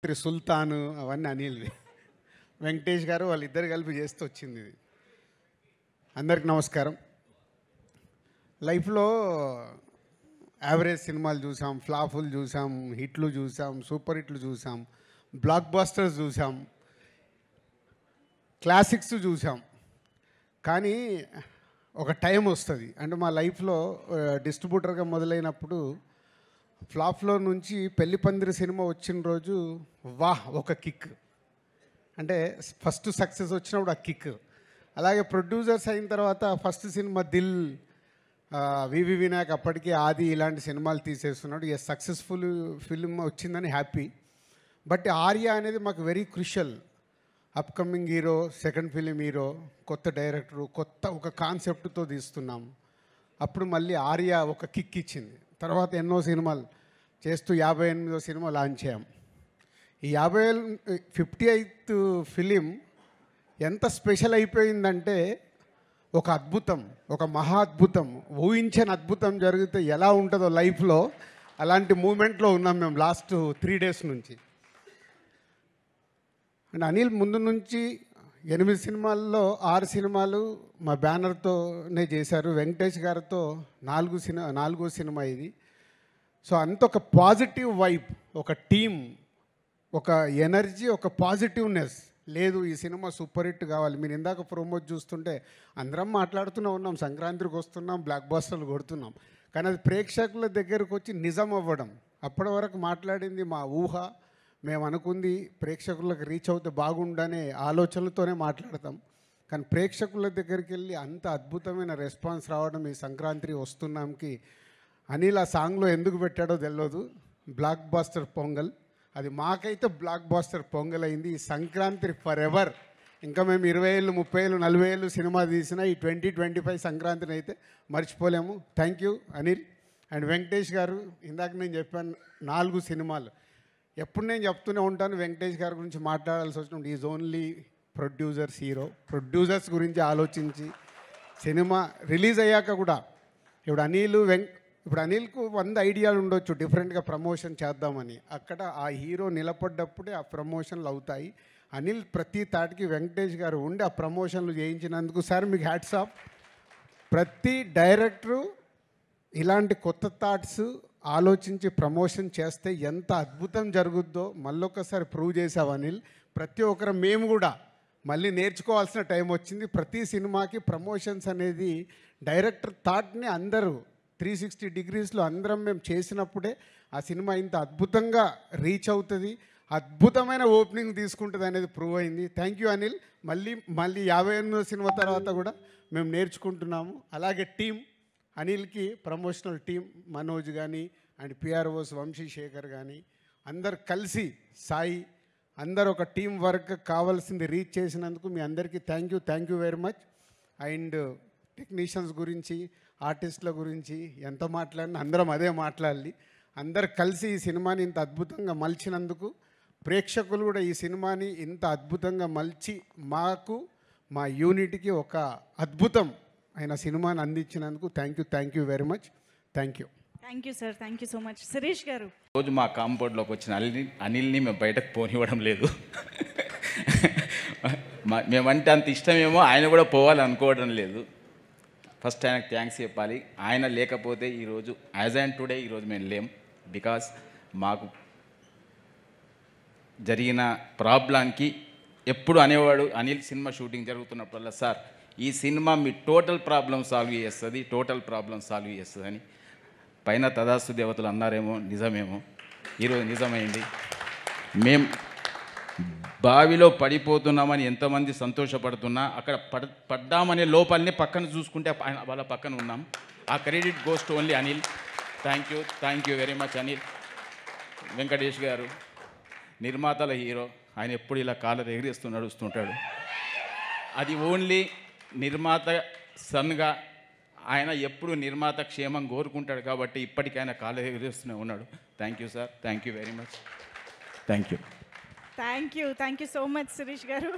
సుల్తాన్ అవన్నీ అనిల్వి. వెంకటేష్ గారు వాళ్ళిద్దరు కలిపి చేస్తూ వచ్చింది ఇది. అందరికి నమస్కారం. లైఫ్లో యావరేజ్ సినిమాలు చూసాం, ఫ్లాపులు చూసాం, హిట్లు చూసాం, సూపర్ హిట్లు చూసాం, బ్లాక్ బాస్టర్స్ చూసాం, క్లాసిక్స్ చూసాం. కానీ ఒక టైం వస్తుంది, అంటే మా లైఫ్లో డిస్ట్రిబ్యూటర్గా మొదలైనప్పుడు ఫ్లాప్లో నుంచి పెళ్లి పందిరి సినిమా వచ్చిన రోజు వాహ్ ఒక కిక్, అంటే ఫస్ట్ సక్సెస్ వచ్చినప్పుడు ఆ కిక్. అలాగే ప్రొడ్యూసర్స్ అయిన తర్వాత ఫస్ట్ సినిమా దిల్, వివి వినాయక్ అప్పటికి ఆది ఇలాంటి సినిమాలు తీసేస్తున్నాడు. ఏ సక్సెస్ఫుల్ ఫిల్మ్ వచ్చిందని హ్యాపీ. బట్ ఆర్య అనేది మాకు very crucial. Upcoming hero, second film hero, కొత్త డైరెక్టరు, కొత్త ఒక కాన్సెప్ట్తో తీస్తున్నాం. అప్పుడు మళ్ళీ ఆర్య ఒక కిక్ ఇచ్చింది. తర్వాత ఎన్నో సినిమాలు చేస్తూ 58వ సినిమా లాంచ్ చేయం. ఈ 58th ఫిలిం ఎంత స్పెషల్ అయిపోయిందంటే ఒక అద్భుతం, ఒక మహా అద్భుతం, ఊహించని అద్భుతం జరిగితే ఎలా ఉంటుందో లైఫ్లో అలాంటి మూమెంట్లో ఉన్నాం మేము లాస్ట్ 3 days నుంచి. అండ్ అనిల్ ముందు నుంచి 8 సినిమాల్లో 6 సినిమాలు మా బ్యానర్తోనే చేశారు. వెంకటేష్ గారితో 4వ సినిమా ఇది. సో అంత ఒక పాజిటివ్ వైబ్, ఒక టీమ్, ఒక ఎనర్జీ, ఒక పాజిటివ్నెస్. లేదు ఈ సినిమా సూపర్ హిట్ కావాలి. మీరు ఇందాక ప్రోమోట్ చూస్తుంటే అందరం మాట్లాడుతూనే ఉన్నాం, సంక్రాంతికి వస్తున్నాం, బ్లాక్ బాస్టర్లు కొడుతున్నాం. కానీ అది ప్రేక్షకుల దగ్గరకు వచ్చి నిజం అవ్వడం. అప్పటి వరకు మాట్లాడింది మా ఊహ, మేము అనుకుంది ప్రేక్షకులకు రీచ్ అవుతే బాగుండనే ఆలోచనలతోనే మాట్లాడతాం. కానీ ప్రేక్షకుల దగ్గరికి వెళ్ళి అంత అద్భుతమైన రెస్పాన్స్ రావడం ఈ సంక్రాంతి వస్తున్నాంకి అనిల్ ఆ సాంగ్లో ఎందుకు పెట్టాడో తెలియదు. బ్లాక్ బాస్టర్ పొంగల్, అది మాకైతే బ్లాక్ బాస్టర్ పొంగల్ అయింది. ఈ సంక్రాంతి ఫర్ ఎవర్. ఇంకా మేము 20 ఏళ్ళు, 30 ఏళ్ళు, 40 ఏళ్ళు సినిమా తీసిన ఈ 2025 సంక్రాంతిని అయితే మర్చిపోలేము. Thank you Anil and Venkatesh గారు. ఇందాక నేను చెప్పాను 4 సినిమాలు. ఎప్పుడు నేను చెప్తూనే ఉంటాను, వెంకటేష్ గారి గురించి మాట్లాడాల్సి వచ్చినప్పుడు is only producers hero. Producers గురించి ఆలోచించి సినిమా రిలీజ్ అయ్యాక కూడా ఇప్పుడు అనిల్కు 100 ఐడియాలు ఉండొచ్చు డిఫరెంట్గా ప్రమోషన్ చేద్దామని. అక్కడ ఆ హీరో నిలబడ్డప్పుడే ఆ ప్రమోషన్లు అవుతాయి. అనిల్ ప్రతి తాటికి వెంకటేష్ గారు ఉండి ఆ ప్రమోషన్లు చేయించినందుకు సార్ మీకు హ్యాట్స్ ఆఫ్. ప్రతి డైరెక్టరు ఇలాంటి కొత్త థాట్స్ ఆలోచించి ప్రమోషన్ చేస్తే ఎంత అద్భుతం జరుగుద్దో మళ్ళొక్కసారి ప్రూవ్ చేసావు అనిల్. ప్రతి ఒక్కరు మేము కూడా మళ్ళీ నేర్చుకోవాల్సిన టైం వచ్చింది. ప్రతి సినిమాకి ప్రమోషన్స్ అనేది డైరెక్టర్ థాట్ని అందరూ 360 degreesలో అందరం మేము చేసినప్పుడే ఆ సినిమా ఇంత అద్భుతంగా రీచ్ అవుతుంది, అద్భుతమైన ఓపెనింగ్ తీసుకుంటుంది అనేది ప్రూవ్ అయింది. Thank you Anil. మళ్ళీ 58వ సినిమా తర్వాత కూడా మేము నేర్చుకుంటున్నాము. అలాగే టీం అనిల్కి ప్రమోషనల్ టీం మనోజ్ కానీ అండ్ పిఆర్ఓస్ వంశీశేఖర్ కానీ అందరు కలిసి సాయి అందరు ఒక టీం వర్క్ కావాల్సింది రీచ్ చేసినందుకు మీ అందరికీ thank you very much. And technicians గురించి, ఆర్టిస్టుల గురించి ఎంత మాట్లాడినా అందరం అదే మాట్లాడాలి. అందరు కలిసి ఈ సినిమాని ఇంత అద్భుతంగా మలిచినందుకు, ప్రేక్షకులు కూడా ఈ సినిమాని ఇంత అద్భుతంగా మలిచి మాకు మా యూనిట్కి ఒక అద్భుతం అయిన సినిమాని అందించినందుకు thank you very much. Thank you sir. Thank you so much. Shirish garu, రోజు మా కాంపౌండ్లోకి వచ్చిన అనిల్ని మేము బయటకు పోనివ్వడం లేదు. మేమంటే అంత ఇష్టమేమో, ఆయన కూడా పోవాలనుకోవడం లేదు. ఫస్ట్ ఆయనకు థ్యాంక్స్ చెప్పాలి. ఆయన లేకపోతే ఈరోజు యాజ్ అండ్ టుడే ఈరోజు మేము లేం. బికాస్ మాకు జరిగిన ప్రాబ్లంకి ఎప్పుడు అనేవాడు అనిల్ సినిమా షూటింగ్ జరుగుతున్నప్పుడల్లా, సార్ ఈ సినిమా మీ టోటల్ ప్రాబ్లం సాల్వ్ చేస్తుంది అని. పైన తదాస్తు దేవతలు అన్నారేమో, నిజమేమో, ఈరోజు నిజమైంది. మేము బావిలో పడిపోతున్నామని ఎంతమంది సంతోషపడుతున్నా అక్కడ పడ్డామనే లోపలనే పక్కన చూసుకుంటే వాళ్ళ పక్కన ఉన్నాం. ఆ credit goes to only Anil. Thank you very much Anil. Venkatesh గారు నిర్మాతల హీరో, ఆయన ఎప్పుడు ఇలా కాలర్ ఎగిరేస్తూ నడుస్తుంటాడు. అది ఓన్లీ నిర్మాత సన్గా ఆయన ఎప్పుడు నిర్మాత క్షేమం కోరుకుంటాడు కాబట్టి ఇప్పటికీ ఆయన కాలర్ ఎగిరేస్తూనే ఉన్నాడు. Thank you sir. Thank you very much. Thank you so much Shirish గారు.